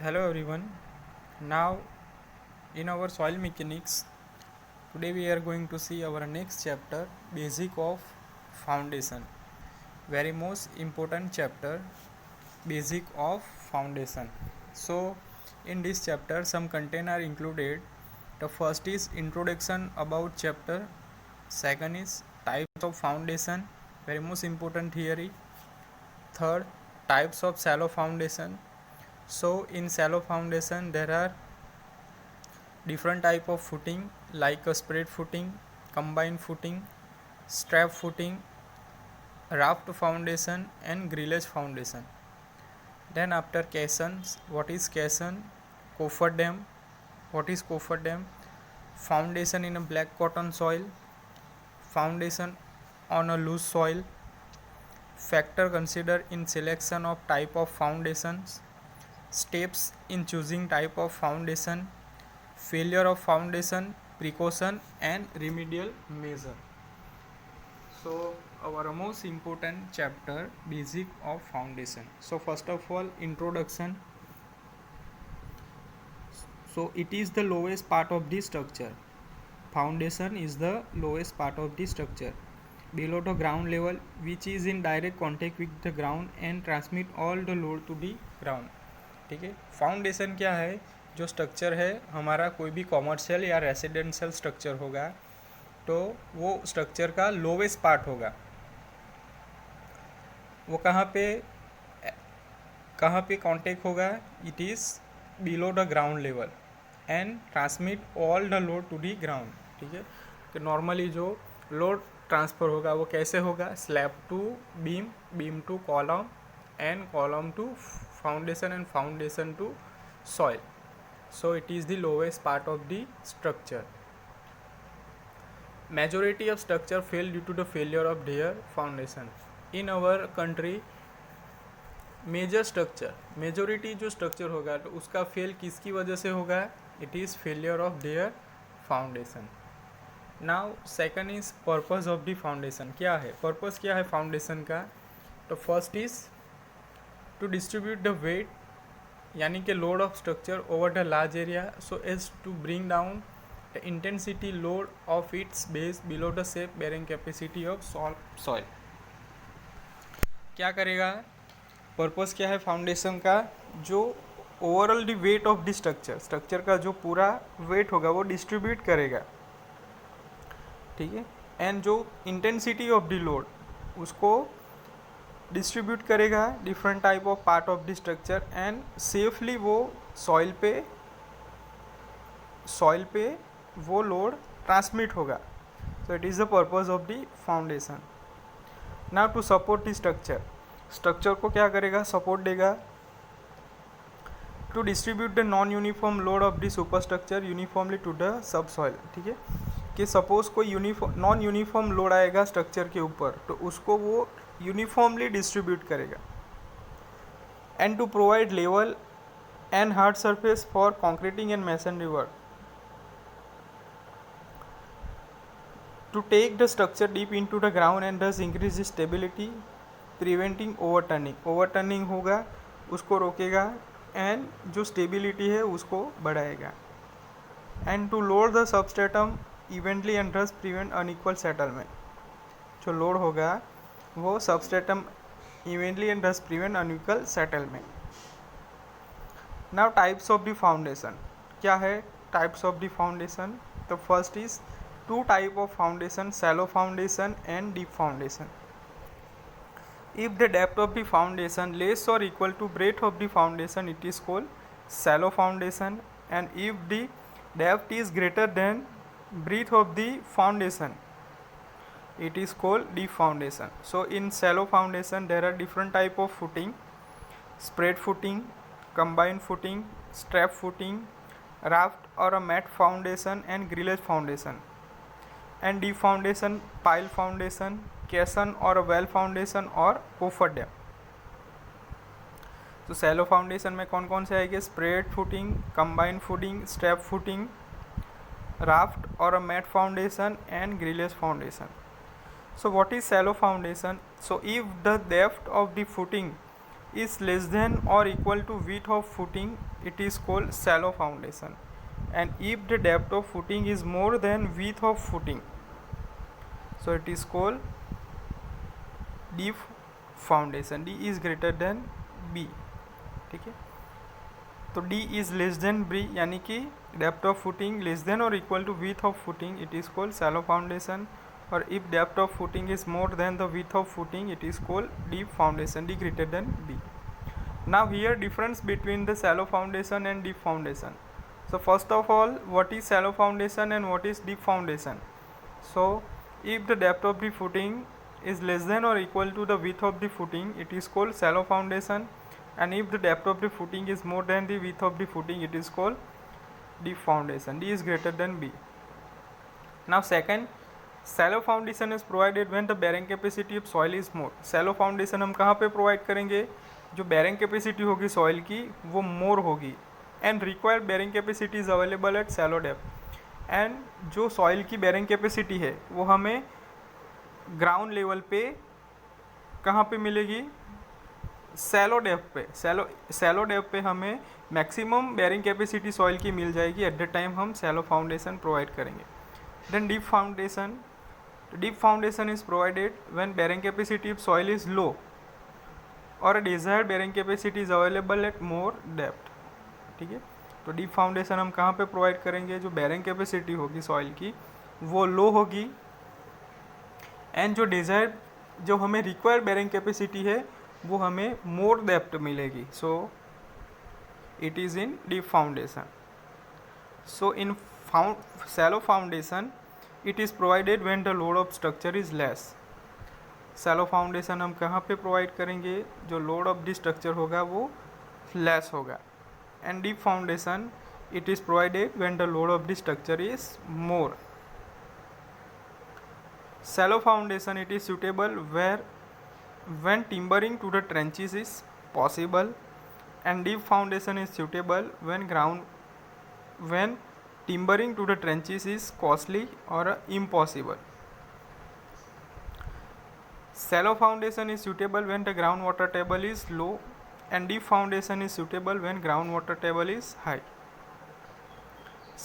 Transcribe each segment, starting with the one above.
Hello everyone. Now in our soil mechanics, today we are going to see our next chapter, basic of foundation. Very most important chapter, basic of foundation. So in this chapter some content are included. The first is introduction about chapter, second is types of foundation, very most important theory. Third, types of shallow foundation. So in shallow foundation there are different type of footing like a spread footing, combined footing, strap footing, raft foundation and grillage foundation. Then after caissons, what is caisson? Cofferdam, what is cofferdam? Foundation in a black cotton soil, foundation on a loose soil, factor considered in selection of type of foundations, steps in choosing type of foundation, failure of foundation, precaution and remedial measure. So our most important chapter, basic of foundation. So first of all, introduction. So it is the lowest part of the structure. Foundation is the lowest part of the structure below the ground level, which is in direct contact with the ground and transmit all the load to the ground. ठीक है, foundation क्या है? जो structure है हमारा, कोई भी commercial या रेसिडेंशियल स्ट्रक्चर होगा तो वो स्ट्रक्चर का लोवेस्ट पार्ट होगा. वो कहाँ पे कांटेक्ट होगा? It is below the ground level and transmit all the load to the ground. ठीक है, तो नॉर्मली जो लोड ट्रांसफ़र होगा वो कैसे होगा? Slab to beam, beam to column and column to foundation and foundation to soil. So it is the lowest part of the structure. Majority of structure fail due to the failure of their foundation. In our country major structure, majority जो structure होगा तो उसका fail किसकी वजह से होगा? It is failure of their foundation. Now second is purpose of the foundation. क्या है पर्पस, क्या है फाउंडेशन का? तो first is to distribute the weight यानी कि load of structure over the large area so as to bring down the intensity load of its base below the safe bearing capacity of soil. क्या करेगा? Purpose क्या है foundation का? जो overall the weight of the structure का जो पूरा wait होगा वो डिस्ट्रीब्यूट करेगा. ठीक है, एंड जो इंटेंसिटी ऑफ द लोड उसको डिस्ट्रीब्यूट करेगा different type of part of the structure and safely वो सॉइल पे वो लोड ट्रांसमिट होगा. So it is the purpose of the foundation. Now to support the structure को क्या करेगा? सपोर्ट देगा. To distribute the non uniform load of the super structure uniformly to the sub soil. ठीक है, कि suppose कोई non uniform load आएगा structure के ऊपर तो उसको वो यूनिफॉर्मली डिस्ट्रीब्यूट करेगा. And to provide level and hard surface for concreting and masonry work. To take the structure deep into the ground and thus increase the stability preventing overturning होगा उसको रोकेगा एंड जो स्टेबिलिटी है उसको बढ़ाएगा. And to load the substratum evenly and thus prevent unequal settlement. जो load होगा वो substratum evenly and thus prevent unequal settlement. Now types of the foundation. क्या है टाइप्स ऑफ द फाउंडेशन? तो first is two type of foundation, shallow foundation and deep foundation. If the depth of the foundation less or equal to breadth of the foundation, it is called shallow foundation, and if the depth is greater than breadth of the foundation, it is called deep foundation. So in shallow foundation there are different type of footing: spread footing, combined footing, strap footing, raft or a mat foundation and grillage foundation. And deep foundation, pile foundation, caisson or a well foundation और कोफरडैम. तो Cello foundation में कौन कौन से आएंगे? Spread footing, combined footing, strap footing, raft और a mat foundation and grillage foundation. So what is shallow foundation? So if the depth of the footing is less than or equal to width of footing, it is called shallow foundation. And if the depth of footing is more than width of footing, so it is called deep foundation. D is greater than B. ठीक है, तो D is less than B यानी कि depth of footing less than और equal to width of footing, it is called shallow foundation. और if depth of footing is more than the width of footing, it is called deep foundation. D greater than B. Now here difference between the shallow foundation and deep foundation. So first of all, what is shallow foundation and what is deep foundation? So if the depth of the footing is less than or equal to the width of the footing, it is called shallow foundation. And if the depth of the footing is more than the width of the footing, it is called deep foundation. D is greater than B. Now second, shallow foundation is provided when the bearing capacity of soil is more. shallow foundation हम कहाँ पे provide करेंगे? जो bearing capacity होगी soil की वो more होगी. And required bearing capacity is available at shallow depth. And जो soil की bearing capacity है वो हमें ग्राउंड लेवल पे कहाँ पे मिलेगी? सैलो डेप्थ पे. सैलो डेप्थ पे हमें मैक्सिमम बेयरिंग कैपेसिटी सॉइल की मिल जाएगी. एट द टाइम हम सैलो फाउंडेशन प्रोवाइड करेंगे. Then deep foundation. Deep foundation is provided when bearing capacity of soil is low और desired bearing capacity is available at more depth. ठीक है, तो deep foundation हम कहाँ पे प्रोवाइड करेंगे? जो बेयरिंग कैपेसिटी होगी सॉइल की वो लो होगी एंड जो डिजायर्ड जो हमें रिक्वायर्ड बेयरिंग कैपेसिटी है वो हमें मोर डेप्थ मिलेगी. सो it is in deep foundation. So in shallow foundation it is provided when the load of structure is less. Shallow foundation हम कहाँ पे प्रोवाइड करेंगे? जो लोड ऑफ द स्ट्रक्चर होगा वो लेस होगा. And deep foundation it is provided when the load of the structure is more. Shallow foundation it is suitable when timbering to the trenches is possible, and deep foundation is suitable when timbering to the trenches is costly or impossible. Shallow foundation is suitable when the groundwater table is low, and deep foundation is suitable when groundwater table is high.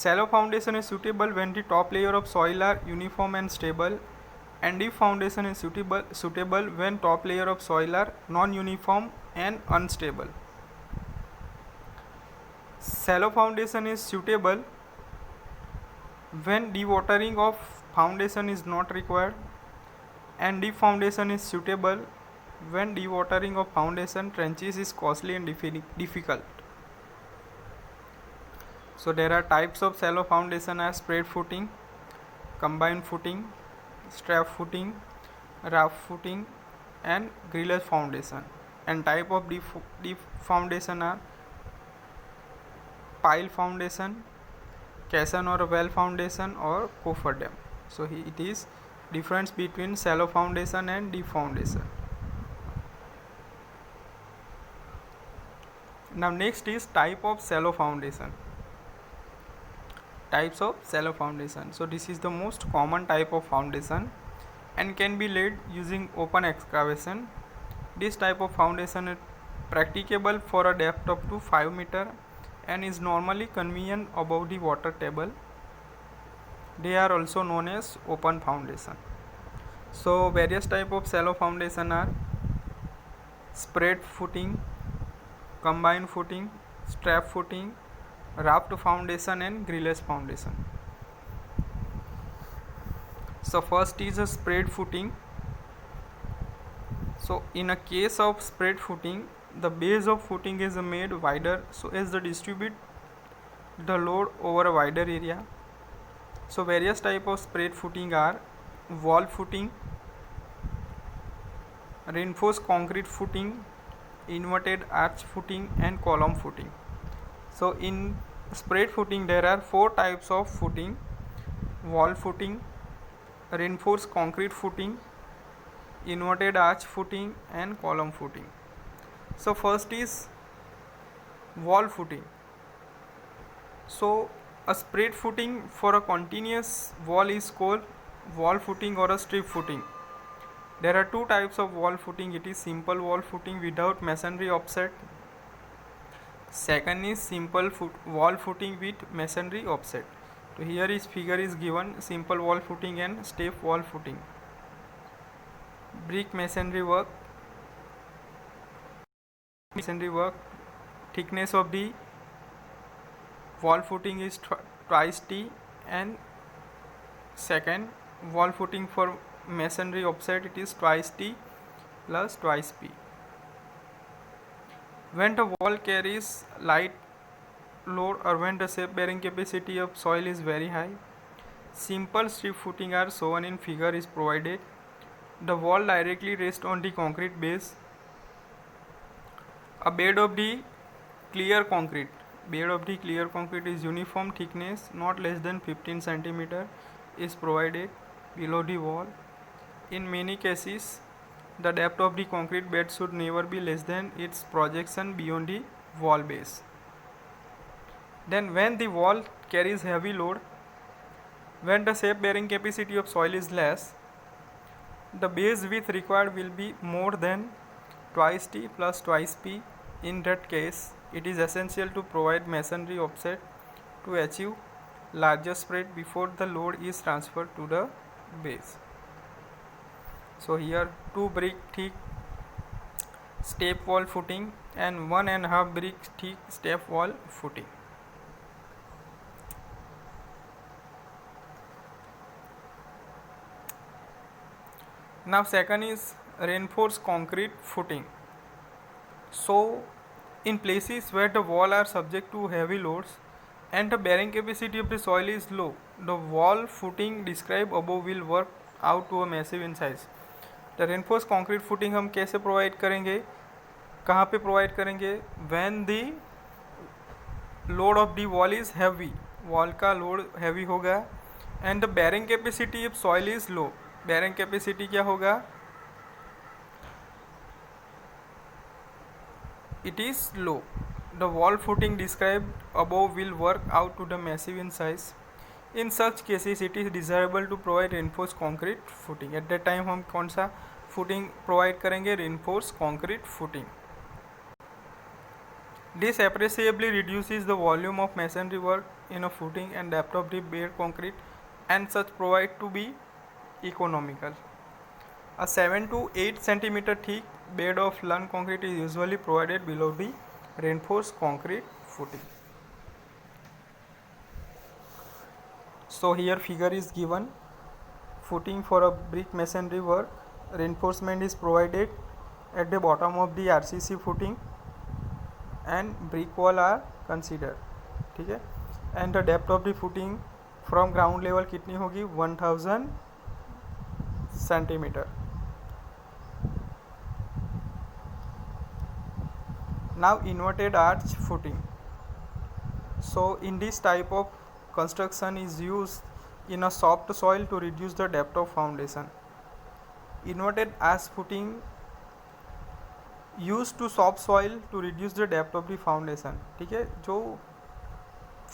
Shallow foundation is suitable when the top layer of soil are uniform and stable, and deep foundation is suitable when top layer of soil are non-uniform and unstable. Shallow foundation is suitable when dewatering of foundation is not required, and deep foundation is suitable when dewatering of foundation trenches is costly and difficult. So there are types of shallow foundation as spread footing, combined footing, strap footing, raft footing, and grillage foundation. And type of deep foundation are pile foundation, caisson or well foundation, or coffer dam. So it is difference between shallow foundation and deep foundation. Now next is type of shallow foundation. Types of shallow foundation. So this is the most common type of foundation and can be laid using open excavation. This type of foundation is practicable for a depth up to 5 meter and is normally convenient above the water table. They are also known as open foundation. So various type of shallow foundation are spread footing, combined footing, strap footing, raft foundation, and grillage foundation. So first is a spread footing. So in a case of spread footing, the base of footing is made wider so as to distribute the load over a wider area. So various type of spread footing are wall footing, reinforced concrete footing, inverted arch footing, and column footing. So in spread footing there are 4 types of footing: wall footing, reinforced concrete footing, inverted arch footing, and column footing. So first is wall footing. So a spread footing for a continuous wall is called wall footing or a strip footing. There are two types of wall footing. It is simple wall footing without masonry offset. Second is simple wall footing with masonry offset. So here is figure is given, simple wall footing and step wall footing. Brick masonry work. Thickness of the wall footing is twice T, and second wall footing for masonry offset, it is twice T plus twice P. When the wall carries light load or when the shape bearing capacity of soil is very high, simple strip footing are shown in figure is provided. The wall directly rests on the concrete base. A bed of the clear concrete is uniform thickness not less than 15 cm is provided below the wall. In many cases, the depth of the concrete bed should never be less than its projection beyond the wall base. Then when the wall carries heavy load, when the shape bearing capacity of soil is less, the base width required will be more than twice T plus twice P. In that case, it is essential to provide masonry offset to achieve larger spread before the load is transferred to the base. So here 2 brick thick step wall footing and 1.5 brick thick step wall footing. Now second is reinforced concrete footing. So in places where the wall are subject to heavy loads and the bearing capacity of the soil is low, the wall footing described above will work out to a massive in size. The reinforced concrete footing हम कैसे provide करेंगे, कहाँ पे provide करेंगे? When the load of the wall is heavy, wall का load heavy होगा and the bearing capacity of soil is low. bearing capacity क्या होगा? It is low. The wall footing described above will work out to the massive in size. In such cases, it is desirable to provide reinforced concrete footing. At that time हम कौन सा footing provide करेंगे? Reinforced concrete footing. This appreciably reduces the volume of masonry work in a footing and depth of the bare concrete, and such provide to be economical. A 7 to 8 cm thick bed of learned concrete is usually provided below the reinforced concrete footing. So here figure is given, footing for a brick masonry work, reinforcement is provided at the bottom of the RCC footing and brick wall are considered, ठीक है. And the depth of the footing from ground level कितनी होगी? 1000 cm. Now inverted arch footing. So in this type of construction is used in a soft soil to reduce the depth of foundation. Inverted arch footing used to soft soil to reduce the depth of the foundation, ठीक है. जो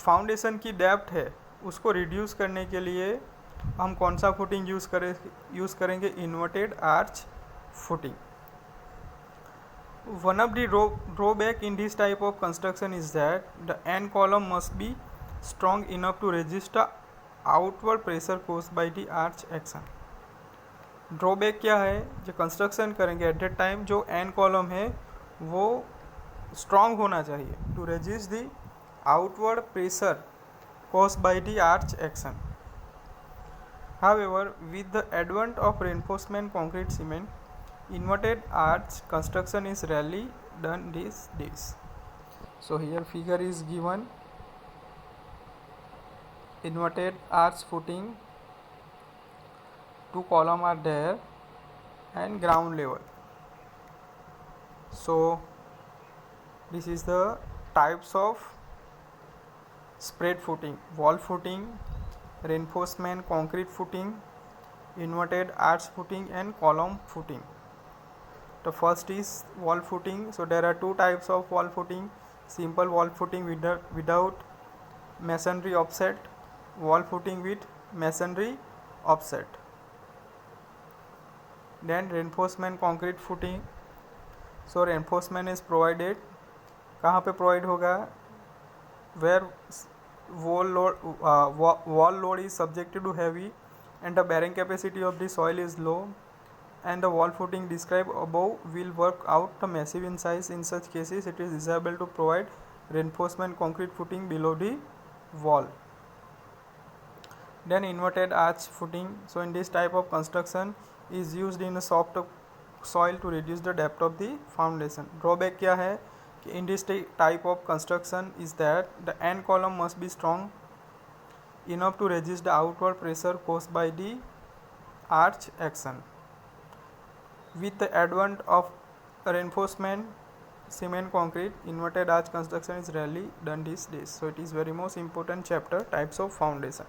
foundation की depth है उसको reduce करने के लिए हम कौन सा फुटिंग यूज़ करेंगे? Inverted arch footing. One of the drawback in this type of construction is that the end column must be strong enough to resist the outward pressure caused by the arch action. Drawback क्या है? जो construction करेंगे at that time जो end column है वो strong होना चाहिए to resist the outward pressure caused by the arch action. However, with the advent of reinforcement concrete cement, inverted arch construction is rarely done these days. So here figure is given, inverted arch footing, two column are there and ground level. So this is the types of spread footing: wall footing, reinforcement concrete footing, inverted arch footing and column footing. The first is wall footing. So there are two types of wall footing: simple wall footing without masonry offset, wall footing with masonry offset. Then reinforcement concrete footing. So reinforcement is provided. कहाँ पे provide होगा? Where wall load is subjected to heavy and the bearing capacity of the soil is low, and the wall footing described above will work out the massive in size. In such cases, it is desirable to provide reinforcement concrete footing below the wall. Then inverted arch footing. So in this type of construction is used in a soft soil to reduce the depth of the foundation. Drawback क्या है कि in this type of construction is that the end column must be strong enough to resist the outward pressure caused by the arch action. With the advent of reinforcement cement concrete, inverted arch construction is rarely done these days. So it is very most important chapter, types of foundation.